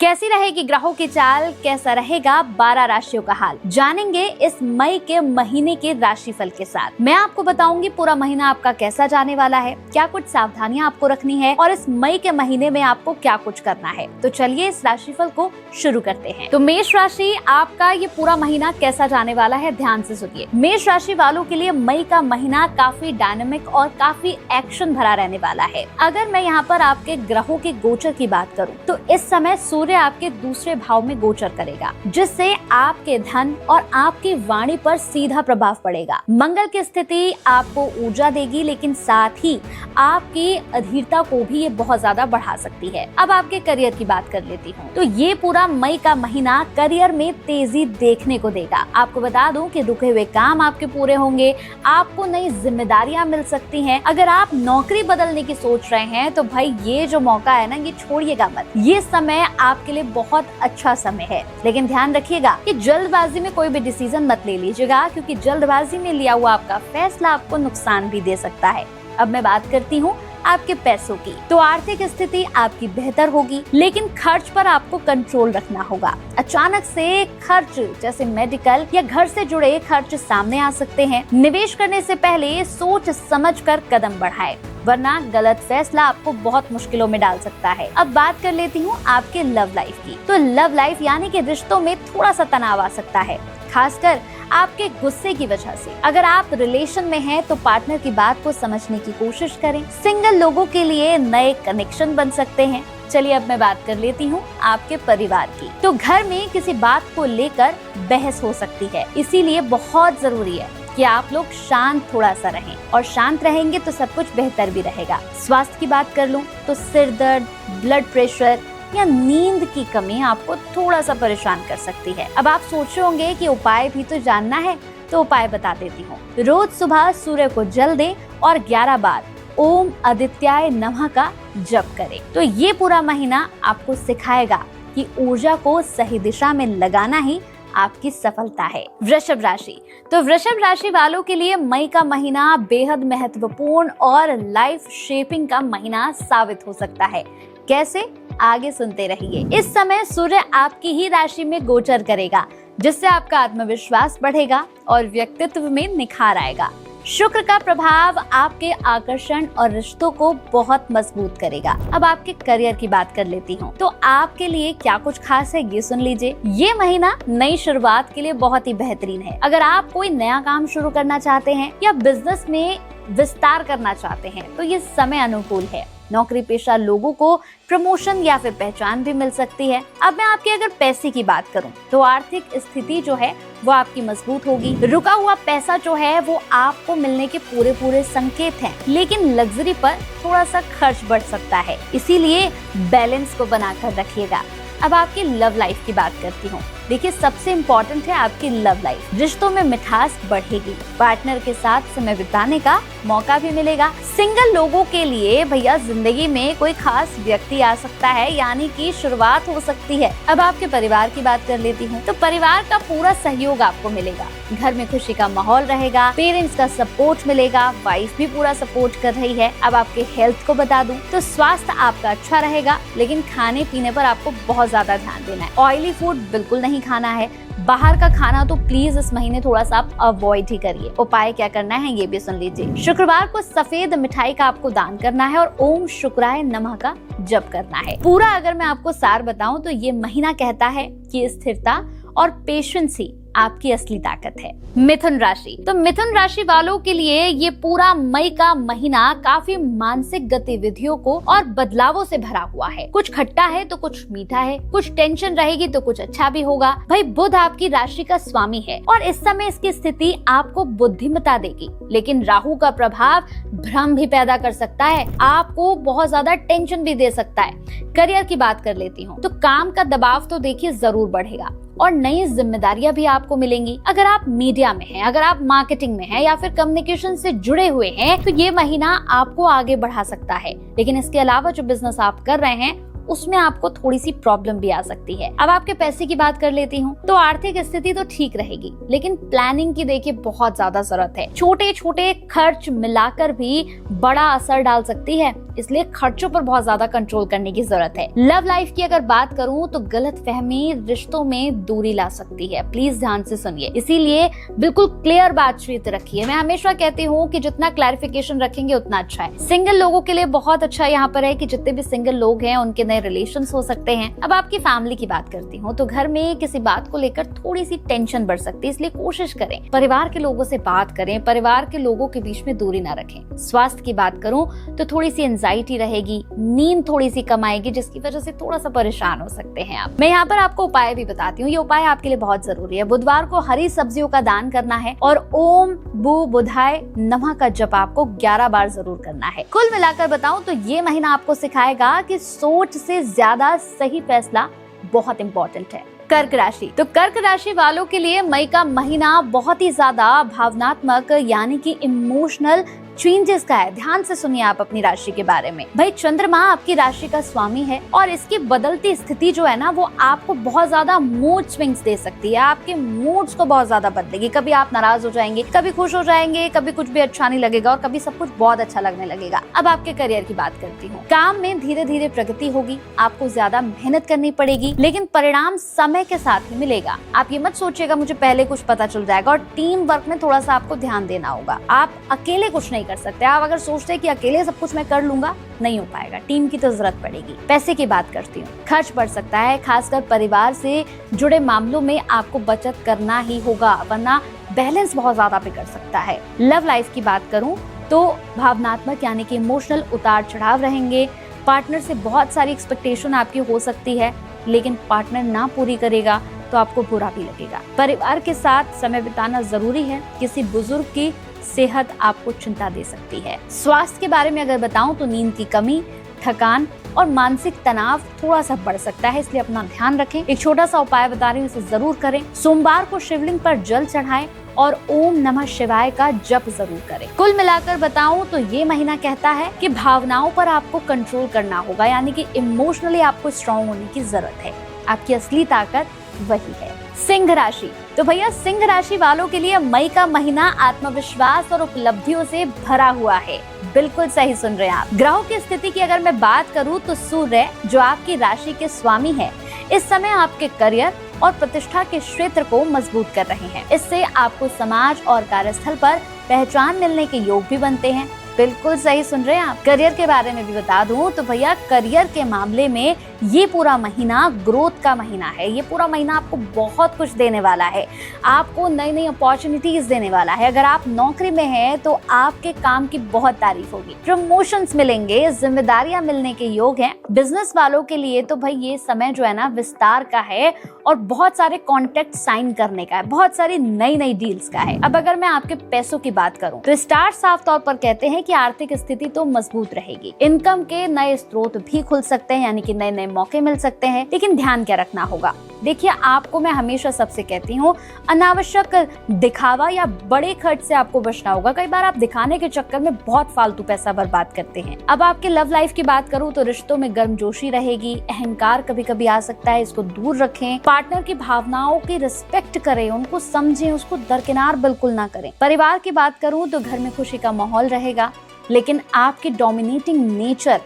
कैसी रहेगी ग्रहों की चाल, कैसा रहेगा 12 राशियों का हाल, जानेंगे इस मई के महीने के राशिफल के साथ। मैं आपको बताऊंगी पूरा महीना आपका कैसा जाने वाला है, क्या कुछ सावधानियां आपको रखनी है और इस मई के महीने में आपको क्या कुछ करना है। तो चलिए इस राशिफल को शुरू करते हैं। तो मेष राशि, आपका ये पूरा महीना कैसा जाने वाला है, ध्यान से सुनिए। मेष राशि वालों के लिए मई का महीना काफी डायनामिक और काफी एक्शन भरा रहने वाला है। अगर मैं यहाँ पर आपके ग्रहों के गोचर की बात करूँ तो इस समय सूर्य आपके दूसरे भाव में गोचर करेगा, जिससे आपके धन और आपकी वाणी पर सीधा प्रभाव पड़ेगा। मंगल की स्थिति आपको ऊर्जा देगी, लेकिन साथ ही आपकी अधीरता को भी ये बहुत ज्यादा बढ़ा सकती है। अब आपके करियर की बात कर लेती हूँ तो ये पूरा मई का महीना करियर में तेजी देखने को देगा। आपको बता दूं कि रुके हुए काम आपके पूरे होंगे, आपको नई जिम्मेदारियां मिल सकती हैं। अगर आप नौकरी बदलने की सोच रहे हैं तो भाई ये जो मौका है ना, ये छोड़िएगा मत। ये समय आपके लिए बहुत अच्छा समय है, लेकिन ध्यान रखिएगा कि जल्दबाजी में कोई भी डिसीजन मत ले लीजिएगा, क्योंकि जल्दबाजी में लिया हुआ आपका फैसला आपको नुकसान भी दे सकता है। अब मैं बात करती हूँ आपके पैसों की। तो आर्थिक स्थिति आपकी बेहतर होगी, लेकिन खर्च पर आपको कंट्रोल रखना होगा। अचानक से खर्च जैसे मेडिकल या घर से जुड़े खर्च सामने आ सकते हैं। निवेश करने से पहले सोच समझकर कदम बढ़ाएं, वरना गलत फैसला आपको बहुत मुश्किलों में डाल सकता है। अब बात कर लेती हूँ आपके लव लाइफ की। तो लव लाइफ यानी कि रिश्तों में थोड़ा सा तनाव आ सकता है, खासकर आपके गुस्से की वजह से। अगर आप रिलेशन में हैं तो पार्टनर की बात को समझने की कोशिश करें। सिंगल लोगों के लिए नए कनेक्शन बन सकते हैं। चलिए अब मैं बात कर लेती हूँ आपके परिवार की। तो घर में किसी बात को लेकर बहस हो सकती है, इसीलिए बहुत जरूरी है कि आप लोग शांत थोड़ा सा रहें, और शांत रहेंगे तो सब कुछ बेहतर भी रहेगा। स्वास्थ्य की बात कर लूं तो सिर दर्द, ब्लड प्रेशर या नींद की कमी आपको थोड़ा सा परेशान कर सकती है। अब आप सोच रहे होंगे कि उपाय भी तो जानना है, तो उपाय बता देती हूँ। रोज सुबह सूर्य को जल दें और 11 बार ओम आदित्याय नमः का जप करें। तो ये पूरा महीना आपको सिखाएगा कि ऊर्जा को सही दिशा में लगाना ही आपकी सफलता है। वृषभ राशि, तो वृषभ राशि वालों के लिए मई का महीना बेहद महत्वपूर्ण और लाइफ शेपिंग का महीना साबित हो सकता है। कैसे, आगे सुनते रहिए। इस समय सूर्य आपकी ही राशि में गोचर करेगा, जिससे आपका आत्मविश्वास बढ़ेगा और व्यक्तित्व में निखार आएगा। शुक्र का प्रभाव आपके आकर्षण और रिश्तों को बहुत मजबूत करेगा। अब आपके करियर की बात कर लेती हूँ तो आपके लिए क्या कुछ खास है, ये सुन लीजिए। ये महीना नई शुरुआत के लिए बहुत ही बेहतरीन है। अगर आप कोई नया काम शुरू करना चाहते हैं या बिजनेस में विस्तार करना चाहते हैं तो ये समय अनुकूल है। नौकरी पेशा लोगों को प्रमोशन या फिर पहचान भी मिल सकती है। अब मैं आपके अगर पैसे की बात करूं तो आर्थिक स्थिति जो है वो आपकी मजबूत होगी। रुका हुआ पैसा जो है वो आपको मिलने के पूरे संकेत हैं, लेकिन लग्जरी पर थोड़ा सा खर्च बढ़ सकता है, इसीलिए बैलेंस को बनाकर रखिएगा। अब आपकी लव लाइफ की बात करती हूँ। देखिए, सबसे इम्पोर्टेंट है आपकी लव लाइफ। रिश्तों में मिठास बढ़ेगी, पार्टनर के साथ समय बिताने का मौका भी मिलेगा। सिंगल लोगों के लिए भैया जिंदगी में कोई खास व्यक्ति आ सकता है, यानी कि शुरुआत हो सकती है। अब आपके परिवार की बात कर लेती हूँ तो परिवार का पूरा सहयोग आपको मिलेगा। घर में खुशी का माहौल रहेगा, पेरेंट्स का सपोर्ट मिलेगा, वाइफ भी पूरा सपोर्ट कर रही है। अब आपके हेल्थ को बता दूं तो स्वास्थ्य आपका अच्छा रहेगा, लेकिन खाने पीने पर आपको बहुत ज्यादा ध्यान देना है। ऑयली फूड बिल्कुल नहीं खाना है। बाहर का खाना तो प्लीज इस महीने थोड़ा सा आप अवॉइड ही करिए। उपाय क्या करना है ये भी सुन लीजिए। शुक्रवार को सफेद मिठाई का आपको दान करना है और ओम शुक्राय नमः का जप करना है। पूरा अगर मैं आपको सार बताऊं तो ये महीना कहता है कि स्थिरता और पेशेंस ही आपकी असली ताकत है। मिथुन राशि, तो मिथुन राशि वालों के लिए ये पूरा मई का महीना काफी मानसिक गतिविधियों को और बदलावों से भरा हुआ है। कुछ खट्टा है तो कुछ मीठा है, कुछ टेंशन रहेगी तो कुछ अच्छा भी होगा। भाई बुध आपकी राशि का स्वामी है और इस समय इसकी स्थिति आपको बुद्धिमत्ता देगी, लेकिन राहु का प्रभाव भ्रम भी पैदा कर सकता है, आपको बहुत ज्यादा टेंशन भी दे सकता है। करियर की बात कर लेती हूँ तो काम का दबाव तो देखिए जरूर बढ़ेगा और नई जिम्मेदारियां भी आपको मिलेंगी। अगर आप मीडिया में हैं, अगर आप मार्केटिंग में हैं या फिर कम्युनिकेशन से जुड़े हुए हैं तो ये महीना आपको आगे बढ़ा सकता है। लेकिन इसके अलावा जो बिजनेस आप कर रहे हैं उसमें आपको थोड़ी सी प्रॉब्लम भी आ सकती है। अब आपके पैसे की बात कर लेती हूँ तो आर्थिक स्थिति तो ठीक रहेगी, लेकिन प्लानिंग की देखिए बहुत ज्यादा जरूरत है। छोटे छोटे खर्च मिलाकर भी बड़ा असर डाल सकती है, इसलिए खर्चों पर बहुत ज्यादा कंट्रोल करने की जरूरत है। लव लाइफ की अगर बात करूं तो गलतफहमी रिश्तों में दूरी ला सकती है, प्लीज ध्यान से सुनिए। इसीलिए बिल्कुल क्लियर बातचीत रखिए। मैं हमेशा कहती हूँ कि जितना क्लैरिफिकेशन रखेंगे उतना अच्छा है। सिंगल लोगों के लिए बहुत अच्छा यहाँ पर है कि जितने भी सिंगल लोग हैं उनके नए रिलेशंस हो सकते हैं। अब आपकी फैमिली की बात करती हूँ तो घर में किसी बात को लेकर थोड़ी सी टेंशन बढ़ सकती है, इसलिए कोशिश करें परिवार के लोगों से बात करें, परिवार के लोगों के बीच में दूरी ना रखें। स्वास्थ्य की बात करूं तो थोड़ी सी एंजाइटी रहेगी, नींद थोड़ी सी कम आएगी, जिसकी वजह से थोड़ा सा परेशान हो सकते हैं आप। मैं यहाँ पर आपको उपाय भी बताती हूँ, ये उपाय आपके लिए बहुत जरूरी है। बुधवार को हरी सब्जियों का दान करना है और ओम भू बुधाय नमः का जप आपको 11 बार जरूर करना है। कुल मिलाकर बताऊं तो ये महीना आपको सिखाएगा कि सोच से ज्यादा सही फैसला बहुत इंपॉर्टेंट है। कर्क राशि, तो कर्क राशि वालों के लिए मई का महीना बहुत ही ज्यादा भावनात्मक यानी कि इमोशनल चेंजेस का है। ध्यान से सुनिए आप अपनी राशि के बारे में। भाई चंद्रमा आपकी राशि का स्वामी है और इसकी बदलती स्थिति जो है ना वो आपको बहुत ज्यादा मूड स्विंग्स दे सकती है, आपके मूड्स को बहुत ज्यादा बदलेगी। कभी आप नाराज हो जाएंगे, कभी खुश हो जाएंगे, कभी कुछ भी अच्छा नहीं लगेगा और कभी सब कुछ बहुत अच्छा लगने लगेगा। अब आपके करियर की बात करती हूँ। काम में धीरे धीरे प्रगति होगी, आपको ज्यादा मेहनत करनी पड़ेगी, लेकिन परिणाम समय के साथ ही मिलेगा। आप ये मत सोचिएगा मुझे पहले कुछ पता चल जाएगा, और टीम वर्क में थोड़ा सा आपको ध्यान देना होगा। आप अकेले कुछ नहीं कर सकते। आप अगर सोचते हैं कि अकेले सब कुछ मैं कर लूंगा, नहीं हो पाएगा, टीम की तो जरूरत पड़ेगी। पैसे की बात करती हूँ, खर्च बढ़ सकता है, खासकर परिवार से जुड़े मामलों में आपको बचत करना ही होगा, वरना बैलेंस बहुत ज्यादा बिगड़ सकता है। लव लाइफ की बात करूँ तो भावनात्मक यानी कि इमोशनल उतार चढ़ाव रहेंगे। पार्टनर से बहुत सारी एक्सपेक्टेशन आपकी हो सकती है, लेकिन पार्टनर ना पूरी करेगा तो आपको बुरा भी लगेगा। परिवार के साथ समय बिताना जरूरी है। किसी बुजुर्ग की सेहत आपको चिंता दे सकती है। स्वास्थ्य के बारे में अगर बताऊं तो नींद की कमी, थकान और मानसिक तनाव थोड़ा सा बढ़ सकता है, इसलिए अपना ध्यान रखें। एक छोटा सा उपाय बता रही हूँ, इसे जरूर करें। सोमवार को शिवलिंग पर जल चढ़ाएं और ओम नमः शिवाय का जप जरूर करें। कुल मिलाकर बताऊं तो ये महीना कहता है कि भावनाओं पर आपको कंट्रोल करना होगा, यानी कि इमोशनली आपको स्ट्रॉन्ग होने की जरूरत है। आपकी असली ताकत वही है। सिंह राशि, तो भैया सिंह राशि वालों के लिए मई का महीना आत्मविश्वास और उपलब्धियों से भरा हुआ है। बिल्कुल सही सुन रहे हैं आप। ग्रहों की स्थिति की अगर मैं बात करूं तो सूर्य जो आपकी राशि के स्वामी है, इस समय आपके करियर और प्रतिष्ठा के क्षेत्र को मजबूत कर रहे हैं। इससे आपको समाज और कार्यस्थल पर पहचान मिलने के योग भी बनते हैं। बिल्कुल सही सुन रहे हैं आप। करियर के बारे में भी बता दूं तो भैया करियर के मामले में ये पूरा महीना ग्रोथ का महीना है। ये पूरा महीना आपको बहुत कुछ देने वाला है, आपको नई नई अपॉर्चुनिटीज देने वाला है। अगर आप नौकरी में हैं तो आपके काम की बहुत तारीफ होगी, प्रमोशंस मिलेंगे, जिम्मेदारियां मिलने के योग हैं। बिजनेस वालों के लिए तो भाई ये समय जो है ना विस्तार का है और बहुत सारे कॉन्ट्रैक्ट साइन करने का है, बहुत सारी नई नई डील्स का है। अब अगर मैं आपके पैसों की बात करूं तो स्टार साफ तौर पर कहते हैं कि आर्थिक स्थिति तो मजबूत रहेगी। इनकम के नए स्रोत भी खुल सकते हैं, यानी कि नए नए मौके मिल सकते हैं। लेकिन ध्यान क्या रखना होगा, देखिए आपको मैं हमेशा सबसे कहती हूँ अनावश्यक दिखावा या बड़े खर्च से आपको बचना होगा। कई बार आप दिखाने के चक्कर में बहुत फालतू पैसा बर्बाद करते हैं। अब आपके लव लाइफ की बात करूँ तो रिश्तों में गर्मजोशी रहेगी, अहंकार कभी कभी आ सकता है, इसको दूर रखें। पार्टनर की भावनाओं की रिस्पेक्ट करें, उनको समझें, उसको दरकिनार बिल्कुल ना करें। परिवार की बात करूँ तो घर में खुशी का माहौल रहेगा, लेकिन आपकी डोमिनेटिंग नेचर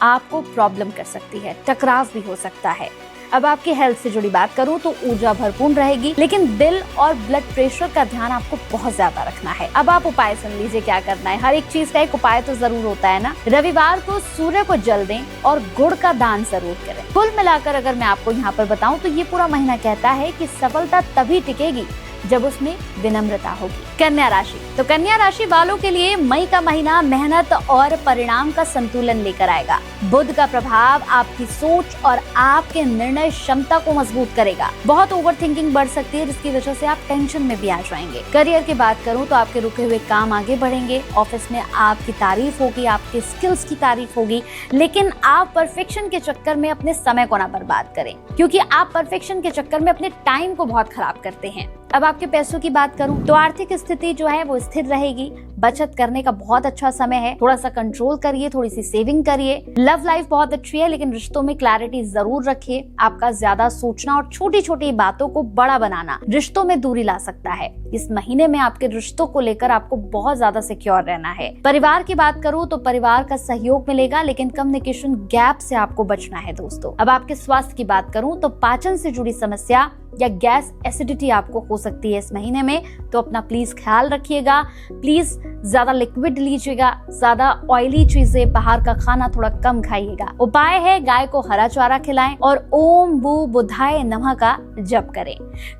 आपको प्रॉब्लम कर सकती है, टकराव भी हो सकता है। अब आपकी हेल्थ से जुड़ी बात करूं तो ऊर्जा भरपूर रहेगी, लेकिन दिल और ब्लड प्रेशर का ध्यान आपको बहुत ज्यादा रखना है। अब आप उपाय सुन लीजिए क्या करना है। हर एक चीज का एक उपाय तो जरूर होता है ना। रविवार को सूर्य को जल दें और गुड़ का दान जरूर करें। कुल मिलाकर अगर मैं आपको यहाँ पर बताऊं तो ये पूरा महीना कहता है कि सफलता तभी टिकेगी जब उसमें विनम्रता होगी। कन्या राशि, तो कन्या राशि वालों के लिए मई का महीना मेहनत और परिणाम का संतुलन लेकर आएगा। बुध का प्रभाव आपकी सोच और आपके निर्णय क्षमता को मजबूत करेगा। बहुत ओवर थिंकिंग बढ़ सकती है, जिसकी वजह से आप टेंशन में भी आ जाएंगे। करियर की बात करूं तो आपके रुके हुए काम आगे बढ़ेंगे। ऑफिस में आपकी तारीफ होगी, आपके स्किल्स की तारीफ होगी, लेकिन आप परफेक्शन के चक्कर में अपने समय को ना बर्बाद करें, क्योंकि आप परफेक्शन के चक्कर में अपने टाइम को बहुत खराब करते हैं। अब आपके पैसों की बात करूं तो आर्थिक स्थिति जो है वो स्थिर रहेगी। बचत करने का बहुत अच्छा समय है, थोड़ा सा कंट्रोल करिए, थोड़ी सी सेविंग करिए। लव लाइफ बहुत अच्छी है, लेकिन रिश्तों में क्लैरिटी जरूर रखिए। आपका ज्यादा सोचना और छोटी छोटी बातों को बड़ा बनाना रिश्तों में दूरी ला सकता है। इस महीने में आपके रिश्तों को लेकर आपको बहुत ज्यादा सिक्योर रहना है। परिवार की बात करूं तो परिवार का सहयोग मिलेगा, लेकिन कम्युनिकेशन गैप से आपको बचना है दोस्तों। अब आपके स्वास्थ्य की बात करूं तो पाचन से जुड़ी समस्या या गैस एसिडिटी आपको हो सकती है इस महीने में, तो अपना प्लीज ख्याल रखिएगा। प्लीज ज्यादा लिक्विड लीजिएगा, ज्यादा ऑयली चीजें, बाहर का खाना थोड़ा कम खाइएगा। उपाय है गाय को हरा चारा खिलाएं और ओम बू बुधाय नमः का जप करें।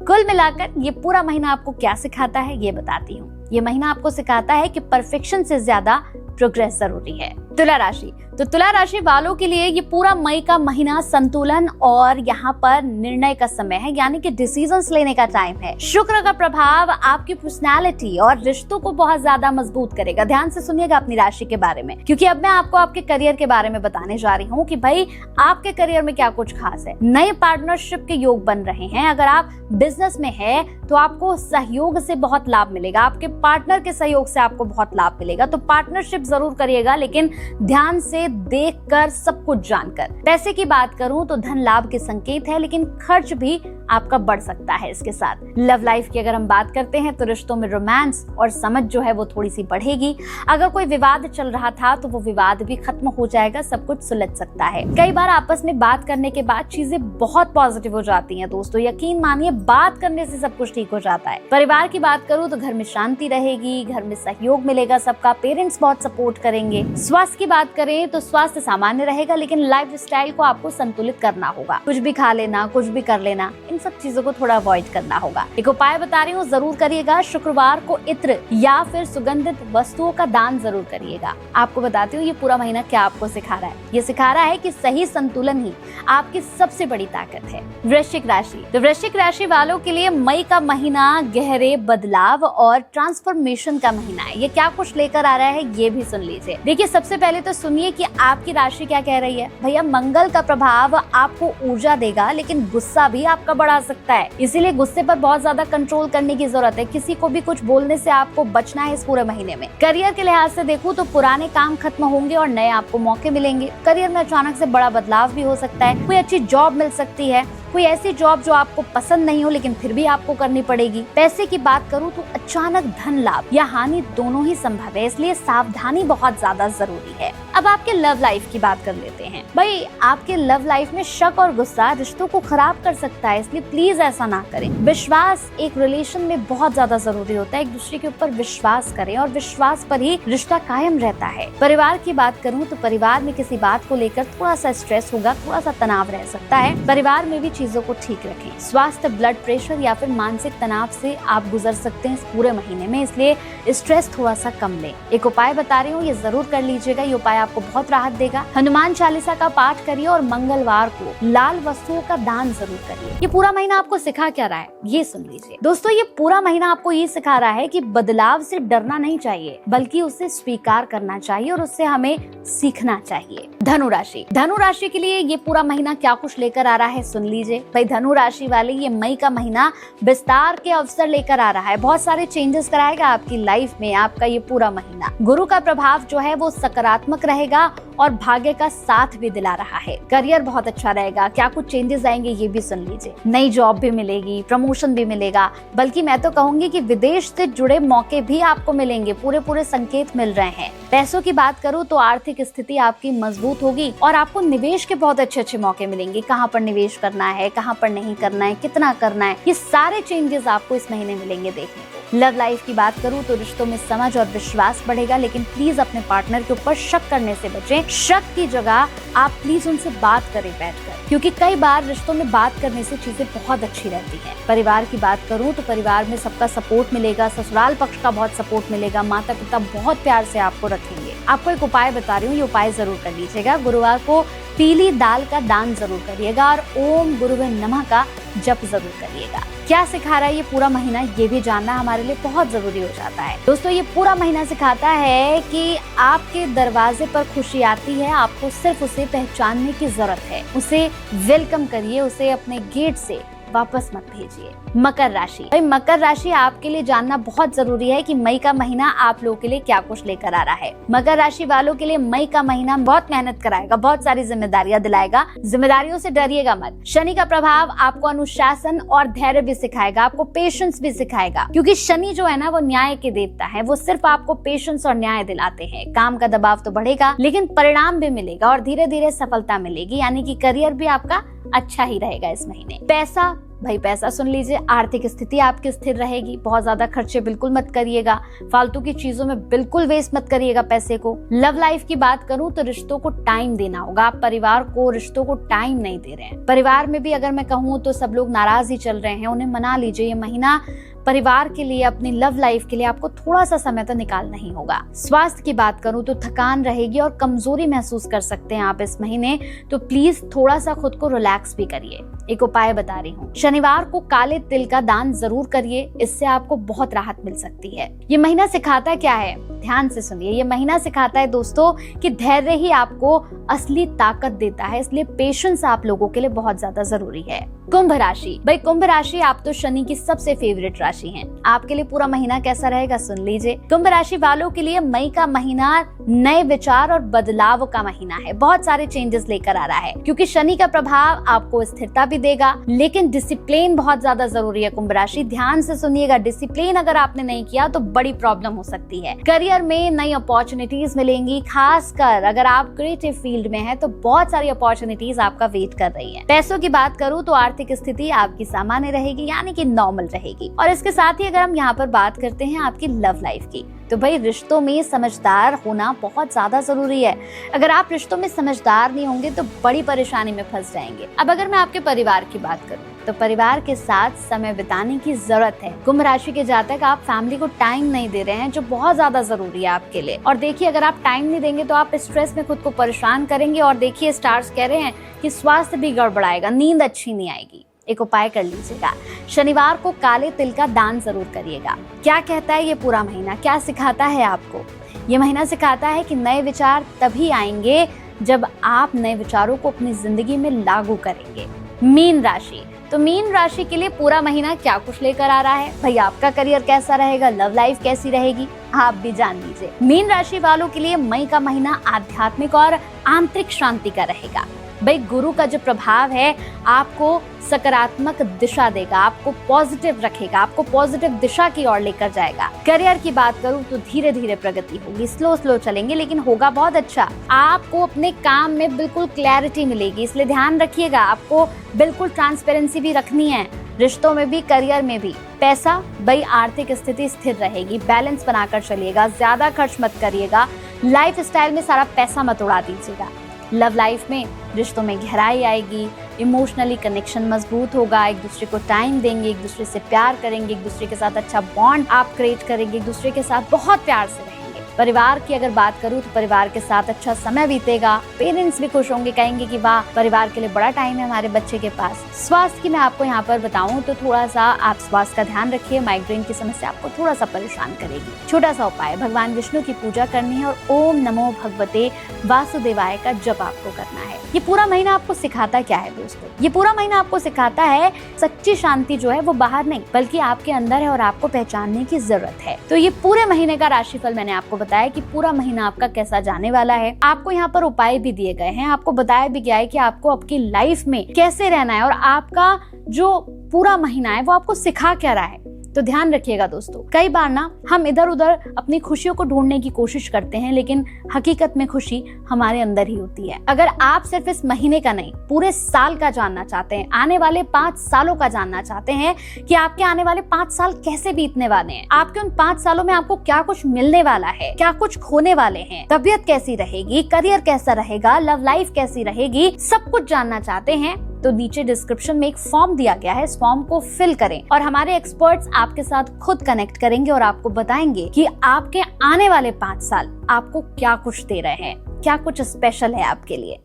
कुल मिलाकर ये पूरा महीना आपको क्या सिखाता है ये बताती हूँ। ये महीना आपको सिखाता है कि परफेक्शन से ज्यादा प्रोग्रेस जरूरी है। तुला राशि, तो तुला राशि वालों के लिए ये पूरा मई का महीना संतुलन और यहाँ पर निर्णय का समय है, यानी कि डिसीजंस लेने का टाइम है। शुक्र का प्रभाव आपकी पर्सनालिटी और रिश्तों को बहुत ज्यादा मजबूत करेगा। ध्यान से सुनिएगा अपनी राशि के बारे में, क्योंकि अब मैं आपको आपके करियर के बारे में बताने जा रही हूँ कि भाई आपके करियर में क्या कुछ खास है। नए पार्टनरशिप के योग बन रहे हैं। अगर आप बिजनेस में है तो आपको सहयोग से बहुत लाभ मिलेगा, आपके पार्टनर के सहयोग से आपको बहुत लाभ मिलेगा। तो पार्टनरशिप जरूर करिएगा, लेकिन ध्यान से देखकर सब कुछ जानकर। पैसे की बात करूं तो धन लाभ के संकेत है, लेकिन खर्च भी आपका बढ़ सकता है इसके साथ। लव लाइफ की अगर हम बात करते हैं तो रिश्तों में रोमांस और समझ जो है वो थोड़ी सी बढ़ेगी। अगर कोई विवाद चल रहा था तो वो विवाद भी खत्म हो जाएगा, सब कुछ सुलझ सकता है। कई बार आपस में बात करने के बाद चीजें बहुत पॉजिटिव हो जाती हैं दोस्तों। यकीन मानिए बात करने से सब कुछ ठीक हो जाता है। परिवार की बात करूं तो घर में शांति रहेगी, घर में सहयोग मिलेगा सबका, पेरेंट्स बहुत सपोर्ट करेंगे। स्वास्थ्य की बात करें तो स्वास्थ्य सामान्य रहेगा, लेकिन लाइफ स्टाइल को आपको संतुलित करना होगा। कुछ भी खा लेना, कुछ भी कर लेना, इन सब चीजों को थोड़ा अवॉइड करना होगा। एक उपाय बता रही हूँ, जरूर करिएगा। शुक्रवार को इत्र या फिर सुगंधित वस्तुओं का दान जरूर करिएगा। आपको बताती हूँ ये पूरा महीना क्या आपको सिखा रहा है। ये सिखा रहा है कि सही संतुलन ही आपकी सबसे बड़ी ताकत है। वृश्चिक राशि, तो वृश्चिक राशि वालों के लिए मई का महीना गहरे बदलाव और ट्रांसफॉर्मेशन का महीना है। ये क्या कुछ लेकर आ रहा है ये भी सुन लीजिए। देखिए सबसे पहले तो सुनिए कि आपकी राशि क्या कह रही है। भैया मंगल का प्रभाव आपको ऊर्जा देगा, लेकिन गुस्सा भी आपका बढ़ा सकता है, इसीलिए गुस्से पर बहुत ज्यादा कंट्रोल करने की जरूरत है। किसी को भी कुछ बोलने से आपको बचना है इस पूरे महीने में। करियर के लिहाज से देखूं तो पुराने काम खत्म होंगे और नए आपको मौके मिलेंगे। करियर में अचानक से बड़ा बदलाव भी हो सकता है। कोई अच्छी जॉब मिल सकती है, कोई ऐसी जॉब जो आपको पसंद नहीं हो लेकिन फिर भी आपको करनी पड़ेगी। पैसे की बात करूं तो अचानक धन लाभ या हानि दोनों ही संभव है, इसलिए सावधानी बहुत ज्यादा जरूरी है। अब आपके लव लाइफ की बात कर लेते हैं। भाई आपके लव लाइफ में शक और गुस्सा रिश्तों को खराब कर सकता है, इसलिए प्लीज ऐसा ना करें। विश्वास एक रिलेशन में बहुत ज्यादा जरूरी होता है। एक दूसरे के ऊपर विश्वास करें और विश्वास पर ही रिश्ता कायम रहता है। परिवार की बात करूं तो परिवार में किसी बात को लेकर थोड़ा सा स्ट्रेस होगा, थोड़ा सा तनाव रह सकता है। परिवार में भी चीजों को ठीक रखें। स्वास्थ्य, ब्लड प्रेशर या फिर मानसिक तनाव से आप गुजर सकते हैं इस पूरे महीने में, इसलिए स्ट्रेस थोड़ा सा कम लें। एक उपाय बता रही हूँ, ये जरूर कर लीजिएगा। ये उपाय आपको बहुत राहत देगा। हनुमान चालीसा का पाठ करिए और मंगलवार को लाल वस्तुओं का दान जरूर करिए। ये पूरा महीना आपको सिखा क्या रहा है ये सुन लीजिए दोस्तों। ये पूरा महीना आपको ये सिखा रहा है कि बदलाव से डरना नहीं चाहिए, बल्कि उसे स्वीकार करना चाहिए और उससे हमें सीखना चाहिए। धनु राशि, धनु राशि के लिए ये पूरा महीना क्या कुछ लेकर आ रहा है सुन लीजिए। भाई धनु राशि वाले ये मई का महीना विस्तार के अवसर लेकर आ रहा है। बहुत सारे चेंजेस कराएगा आपकी लाइफ में आपका ये पूरा महीना। गुरु का प्रभाव जो है वो सकारात्मक रहेगा और भाग्य का साथ भी दिला रहा है। करियर बहुत अच्छा रहेगा। क्या कुछ चेंजेस आएंगे ये भी सुन लीजिए। नई जॉब भी मिलेगी, प्रमोशन भी मिलेगा, बल्कि मैं तो कहूंगी कि विदेश से जुड़े मौके भी आपको मिलेंगे। पूरे संकेत मिल रहे हैं। पैसों की बात करूं तो आर्थिक स्थिति आपकी मजबूत होगी और आपको निवेश के बहुत अच्छे मौके मिलेंगे। कहाँ पर निवेश करना है, कहाँ पर नहीं करना है, कितना करना है, ये सारे चेंजेस आपको इस महीने मिलेंगे देखने को। लव लाइफ की बात करूं तो रिश्तों में समझ और विश्वास बढ़ेगा, लेकिन प्लीज अपने पार्टनर के ऊपर शक करने से बचें। शक की जगह आप प्लीज उनसे बात करें बैठकर, क्योंकि कई बार रिश्तों में बात करने से चीजें बहुत अच्छी रहती हैं। परिवार की बात करूं तो परिवार में सबका सपोर्ट मिलेगा। ससुराल पक्ष का बहुत सपोर्ट मिलेगा। माता पिता बहुत प्यार से आपको रखेंगे। आपको एक उपाय बता रही हूँ, ये उपाय जरूर कर लीजिएगा। गुरुवार को पीली दाल का दान जरूर करिएगा और ओम गुरुवे नमः का जप जरूर करिएगा। क्या सिखा रहा है ये पूरा महीना ये भी जानना हमारे लिए बहुत जरूरी हो जाता है। दोस्तों ये पूरा महीना सिखाता है कि आपके दरवाजे पर खुशी आती है, आपको सिर्फ उसे पहचानने की जरूरत है। उसे वेलकम करिए, उसे अपने गेट से वापस मत भेजिए। मकर राशि, भाई मकर राशि आपके लिए जानना बहुत जरूरी है कि मई का महीना आप लोगों के लिए क्या कुछ लेकर आ रहा है। मकर राशि वालों के लिए मई का महीना बहुत मेहनत कराएगा, बहुत सारी जिम्मेदारियां दिलाएगा। जिम्मेदारियों से डरिएगा मत। शनि का प्रभाव आपको अनुशासन और धैर्य भी सिखाएगा, आपको पेशेंस भी सिखाएगा, क्योंकि शनि जो है ना वो न्याय के देवता है। वो सिर्फ आपको पेशेंस और न्याय दिलाते हैं। काम का दबाव तो बढ़ेगा लेकिन परिणाम भी मिलेगा और धीरे धीरे सफलता मिलेगी, यानी कि करियर भी आपका अच्छा ही रहेगा इस महीने। पैसा, भाई पैसा सुन लीजिए, आर्थिक स्थिति आपकी स्थिर रहेगी। बहुत ज्यादा खर्चे बिल्कुल मत करिएगा, फालतू की चीजों में बिल्कुल वेस्ट मत करिएगा पैसे को। लव लाइफ की बात करूं तो रिश्तों को टाइम देना होगा। आप परिवार को, रिश्तों को टाइम नहीं दे रहे हैं। परिवार में भी अगर मैं कहूँ तो सब लोग नाराज ही चल रहे हैं, उन्हें मना लीजिए। ये महीना परिवार के लिए, अपनी लव लाइफ के लिए आपको थोड़ा सा समय तो निकालना ही होगा। स्वास्थ्य की बात करूं तो थकान रहेगी और कमजोरी महसूस कर सकते हैं आप इस महीने, तो प्लीज थोड़ा सा खुद को रिलैक्स भी करिए। एक उपाय बता रही हूँ, शनिवार को काले तिल का दान जरूर करिए, इससे आपको बहुत राहत मिल सकती है। ये महीना सिखाता क्या है, ध्यान से सुनिए। ये महीना सिखाता है दोस्तों कि धैर्य ही आपको असली ताकत देता है, इसलिए पेशेंस आप लोगों के लिए बहुत ज्यादा जरूरी है। कुंभ राशि, भाई कुंभ राशि आप तो शनि की सबसे फेवरेट राशि हैं। आपके लिए पूरा महीना कैसा रहेगा सुन लीजिए। कुंभ राशि वालों के लिए मई का महीना नए विचार और बदलाव का महीना है। बहुत सारे चेंजेस लेकर आ रहा है, क्योंकि शनि का प्रभाव आपको स्थिरता भी देगा, लेकिन डिसिप्लिन बहुत ज्यादा जरूरी है। कुंभ राशि ध्यान से सुनिएगा, डिसिप्लिन अगर आपने नहीं किया तो बड़ी प्रॉब्लम हो सकती है। करियर में नई अपॉर्चुनिटीज मिलेंगी, खासकर अगर आप क्रिएटिव फील्ड में हैं तो बहुत सारी अपॉर्चुनिटीज आपका वेट कर रही है। पैसों की बात करूं तो आर्थिक स्थिति आपकी सामान्य रहेगी, यानी कि नॉर्मल रहेगी। और इसके साथ ही अगर हम यहाँ पर बात करते हैं आपकी लव लाइफ की, तो भाई रिश्तों में समझदार होना बहुत ज्यादा जरूरी है। अगर आप रिश्तों में समझदार नहीं होंगे तो बड़ी परेशानी में फंस जाएंगे। अब अगर मैं आपके परिवार की बात करूं तो परिवार के साथ समय बिताने की जरूरत है। कुंभ राशि के जातक आप फैमिली को टाइम नहीं दे रहे हैं, जो बहुत ज्यादा जरूरी है आपके लिए। और देखिए, अगर आप टाइम नहीं देंगे तो आप स्ट्रेस में खुद को परेशान करेंगे। और देखिए, स्टार्स कह रहे हैं कि स्वास्थ्य भी गड़बड़ाएगा, नींद अच्छी नहीं आएगी। एक उपाय कर लीजिएगा, शनिवार को काले तिल का दान जरूर करिएगा। क्या कहता है ये पूरा महीना, क्या सिखाता है आपको? ये महीना सिखाता है कि नए विचार तभी आएंगे जब आप नए विचारों को अपनी जिंदगी में लागू करेंगे। मीन राशि, तो मीन राशि के लिए पूरा महीना क्या कुछ लेकर आ रहा है? भाई आपका करियर कैसा रहेगा, लव लाइफ कैसी रहेगी, आप भी जान लीजिए। मीन राशि वालों के लिए मई का महीना आध्यात्मिक और आंतरिक शांति का रहेगा। भाई गुरु का जो प्रभाव है आपको सकारात्मक दिशा देगा, आपको पॉजिटिव रखेगा, आपको पॉजिटिव दिशा की ओर लेकर जाएगा। करियर की बात करूं तो धीरे धीरे प्रगति होगी, स्लो चलेंगे, लेकिन होगा बहुत अच्छा। आपको अपने काम में बिल्कुल क्लैरिटी मिलेगी, इसलिए ध्यान रखिएगा। आपको बिल्कुल ट्रांसपेरेंसी भी रखनी है, रिश्तों में भी, करियर में भी। पैसा, भाई आर्थिक स्थिति स्थिर रहेगी, बैलेंस बनाकर चलिएगा, ज्यादा खर्च मत करिएगा, लाइफ स्टाइल में सारा पैसा मत उड़ा दीजिएगा। लव लाइफ में रिश्तों में गहराई आएगी, इमोशनली कनेक्शन मजबूत होगा, एक दूसरे को टाइम देंगे, एक दूसरे से प्यार करेंगे, एक दूसरे के साथ अच्छा बॉन्ड आप क्रिएट करेंगे, एक दूसरे के साथ बहुत प्यार से रहेंगे। परिवार की अगर बात करूं तो परिवार के साथ अच्छा समय बीतेगा, पेरेंट्स भी खुश होंगे, कहेंगे कि वाह, परिवार के लिए बड़ा टाइम है हमारे बच्चे के पास। स्वास्थ्य की मैं आपको यहाँ पर बताऊं तो थोड़ा सा आप स्वास्थ्य का ध्यान रखिए। माइग्रेन की समस्या आपको थोड़ा सा परेशान करेगी। छोटा सा उपाय, भगवान विष्णु की पूजा करनी है और ओम नमो भगवते वासुदेवाय का जप आपको करना है। ये पूरा महीना आपको सिखाता क्या है दोस्तों? ये पूरा महीना आपको सिखाता है सच्ची शांति जो है वो बाहर नहीं बल्कि आपके अंदर है और आपको पहचानने की जरूरत है। तो ये पूरे महीने का राशिफल मैंने आपको बताया कि पूरा महीना आपका कैसा जाने वाला है। आपको यहाँ पर उपाय भी दिए गए हैं, आपको बताया भी गया है कि आपको आपकी लाइफ में कैसे रहना है और आपका जो पूरा महीना है वो आपको सिखा क्या रहा है। तो ध्यान रखिएगा दोस्तों, कई बार ना हम इधर उधर अपनी खुशियों को ढूंढने की कोशिश करते हैं, लेकिन हकीकत में खुशी हमारे अंदर ही होती है। अगर आप सिर्फ इस महीने का नहीं पूरे साल का जानना चाहते हैं, आने वाले 5 सालों का जानना चाहते हैं कि आपके आने वाले 5 साल कैसे बीतने वाले हैं, आपके उन 5 सालों में आपको क्या कुछ मिलने वाला है, क्या कुछ खोने वाले हैं, तबीयत कैसी रहेगी, करियर कैसा रहेगा, लव लाइफ कैसी रहेगी, सब कुछ जानना चाहते हैं तो नीचे डिस्क्रिप्शन में एक फॉर्म दिया गया है, इस फॉर्म को फिल करें और हमारे एक्सपर्ट्स आपके साथ खुद कनेक्ट करेंगे और आपको बताएंगे कि आपके आने वाले 5 साल आपको क्या कुछ दे रहे हैं, क्या कुछ स्पेशल है आपके लिए।